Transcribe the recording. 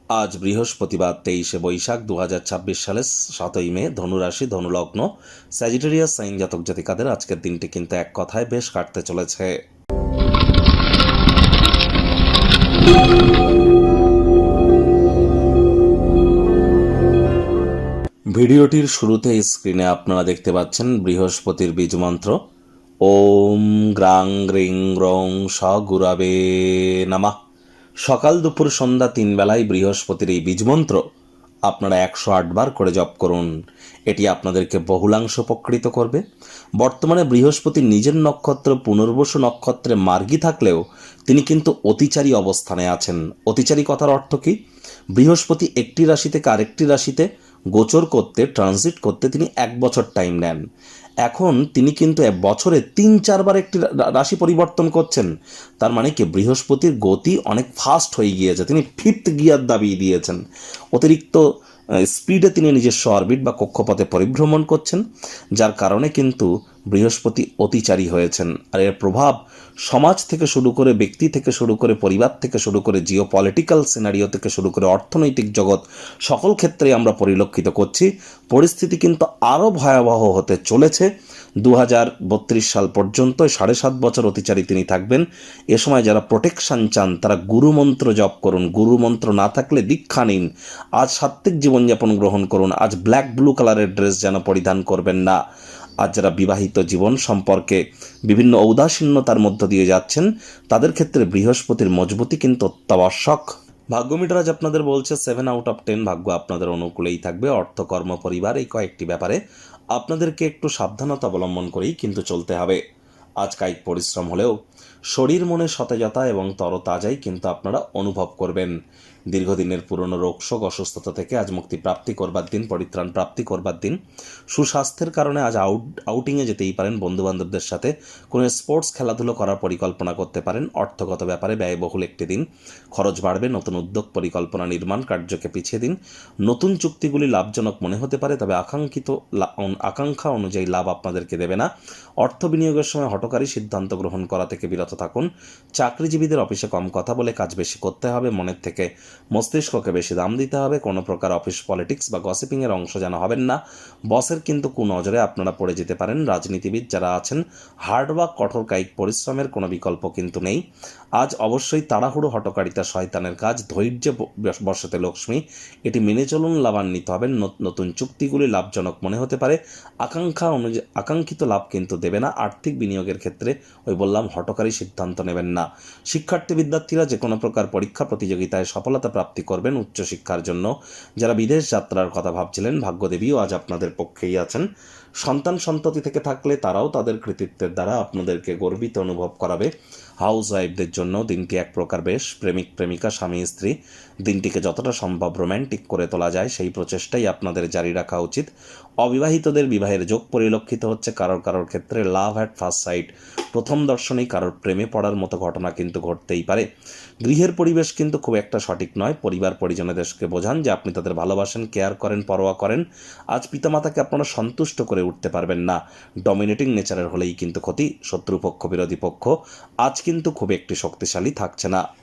আজ বৃহস্পতিবার 23শে বৈশাখ 2026 সালের 7ই মে, ধনুরাশি, ধনুলগ্ন, স্যাজিটেরিয়াস সাইন জাতক জাতিকাদের আজকের দিনটি কিন্তু এক কথায় বেশ কাটতে চলেছে। ভিডিওটির শুরুতে স্ক্রিনে আপনারা দেখতে পাচ্ছেন বৃহস্পতির বীজ মন্ত্র ওম গ্রাং গ্রিং গ্রং স গুরাবে নামা। সকাল দুপুর সন্ধ্যা 3 বেলায় বৃহস্পতির এই বীজমন্ত্র আপনারা 108 বার করে জপ করুন। এটি আপনাদেরকে বহুলাংশ উপকৃত করবে। বর্তমানে বৃহস্পতি নিজের নক্ষত্র পুনর্বসু নক্ষত্রে মার্গী থাকলেও তিনি কিন্তু অতিচারী অবস্থানে আছেন। অতিচারী কথার অর্থ কি? বৃহস্পতি একটি রাশি থেকে আরেকটি রাশিতে গোচর করতে, ট্রানজিট করতে তিনি 1 বছর টাইম নেন। এখন তিনি কিন্তু বছরে 3-4 বার একটি রাশি পরিবর্তন করছেন। তার মানে কি বৃহস্পতির গতি অনেক ফাস্ট হয়ে গিয়েছে, তিনি 5th গিয়ার দাবিয়ে দিয়েছেন। অতিরিক্ত স্পিডে তিনি নিজস্ব অরবিট বা কক্ষপথে পরিভ্রমণ করছেন, যার কারণে কিন্তু বৃহস্পতি অতিচারী হয়েছেন। আর এর প্রভাব সমাজ থেকে শুরু করে, ব্যক্তি থেকে শুরু করে, পরিবার থেকে শুরু করে, জিও পলিটিক্যাল সিনারিও থেকে শুরু করে অর্থনৈতিক জগৎ, সকল ক্ষেত্রে আমরা পরিলক্ষিত করছি। পরিস্থিতি কিন্তু আরও ভয়াবহ হতে চলেছে। 2032 সাল পর্যন্ত 7.5 বছর অতিচারী তিনি থাকবেন। এ সময় যারা প্রোটেকশন চান তারা গুরুমন্ত্র জপ করুন। গুরুমন্ত্র না থাকলে দীক্ষা নিন। আজ সাত্ত্বিক জীবনযাপন গ্রহণ করুন। আজ ব্ল্যাক ব্লু কালারের ড্রেস যেন পরিধান করবেন না। আজ যারা বিবাহিত জীবন সম্পর্কে বিভিন্ন ঔদাসীন্যতার মধ্য দিয়ে যাচ্ছেন তাদের ক্ষেত্রে বৃহস্পতির মজবুতি কিন্তু অত্যাবশ্যক। ভাগ্য মিটার আজ আপনাদের বলছে 7 আউট অফ 10 ভাগ্য আপনাদের অনুকূলেই থাকবে। অর্থ, কর্ম, পরিবার এই কয়েকটি ব্যাপারে আপনাদেরকে একটু সাবধানতা অবলম্বন করেই কিন্তু চলতে হবে। আজ কায়িক পরিশ্রম হলেও শরীর মনে সতেজতা এবং তরতাজাই কিন্তু আপনারা অনুভব করবেন। দীর্ঘদিনের পুরনো রোগশোক, অসুস্থতা থেকে আজ মুক্তি প্রাপ্তি করবার দিন, পরিত্রাণ প্রাপ্তি করবার দিন। সুস্বাস্থ্যের কারণে আজ আউটিংয়ে যেতেই পারেন। বন্ধুবান্ধবদের সাথে কোনো স্পোর্টস খেলাধুলো করার পরিকল্পনা করতে পারেন। অর্থগত ব্যাপারে ব্যয়বহুল একটি দিন। খরচ বাড়বে। নতুন উদ্যোগ, পরিকল্পনা, নির্মাণ কার্যকে পিছিয়ে দিন। নতুন চুক্তিগুলি লাভজনক মনে হতে পারে, তবে আকাঙ্ক্ষা অনুযায়ী লাভ আপনাদেরকে দেবে না। অর্থ বিনিয়োগের সময় হঠকারী সিদ্ধান্ত গ্রহণ করা থেকে বিরত থাকুন। চাকরিজীবীদের অফিসে কম কথা বলে কাজ বেশি করতে হবে। মনের থেকে মস্তিষ্ককে বেশি দাম দিতে হবে। কোনো প্রকার অফিস পলিটিক্স বা গসিপিংয়ের অংশ যেন হবেন না। বসের কিন্তু কুনজরে আপনারা পড়ে যেতে পারেন। রাজনীতিবিদ যারা আছেন, হার্ডওয়ার্ক, কঠোর কায়িক পরিশ্রমের কোনো বিকল্প কিন্তু নেই। আজ অবশ্যই তাড়াহুড়ো, হঠকারিতা শয়তানের কাজ। ধৈর্যে বসতে লক্ষ্মী, এটি মেনে চলুন। লাভান্বিত হবেন। নতুন চুক্তিগুলি লাভজনক মনে হতে পারে। আকাঙ্ক্ষিত লাভ কিন্তু দেবে না। আর্থিক বিনিয়োগের ক্ষেত্রে ওই বললাম হঠকারী সিদ্ধান্ত নেবেন না। শিক্ষার্থী বিদ্যার্থীরা যে কোনো প্রকার পরীক্ষা প্রতিযোগিতায় সফলতা প্রাপ্তি করবেন। উচ্চশিক্ষার জন্য যারা বিদেশ যাত্রার কথা ভাবছিলেন, ভাগ্যদেবীও আজ আপনাদের পক্ষেই আছেন। সন্তান সন্ততি থেকে থাকলে তারাও তাদের কৃতিত্বের দ্বারা আপনাদেরকে গর্বিত অনুভব করাবে। হাউস ওয়াইফদের জন্য দিনটি এক প্রকার বেশ। প্রেমিক প্রেমিকা, স্বামী স্ত্রী দিনটিকে যতটা সম্ভব রোম্যান্টিক করে তোলা যায় সেই প্রচেষ্টাই আপনাদের জারি রাখা উচিত। অবিবাহিতদের বিবাহের যোগ পরিলক্ষিত হচ্ছে। কারোর ক্ষেত্রে লাভ অ্যাট ফার্স্ট সাইট, প্রথম দর্শনেই কারোর প্রেমে পড়ার মতো ঘটনা কিন্তু ঘটতেই পারে। গৃহের পরিবেশ কিন্তু খুব একটা সঠিক নয়। পরিবার পরিজনেদেরকে বোঝান যে আপনি তাদের ভালোবাসেন, কেয়ার করেন, পরোয়া করেন। আজ পিতামাতাকে আপনারা সন্তুষ্ট করে উঠতে পারবেন না। ডমিনেটিং নেচারের হলেই কিন্তু ক্ষতি। শত্রুপক্ষ, বিরোধী পক্ষ আজ কিন্তু খুব একটি শক্তিশালী থাকছে না।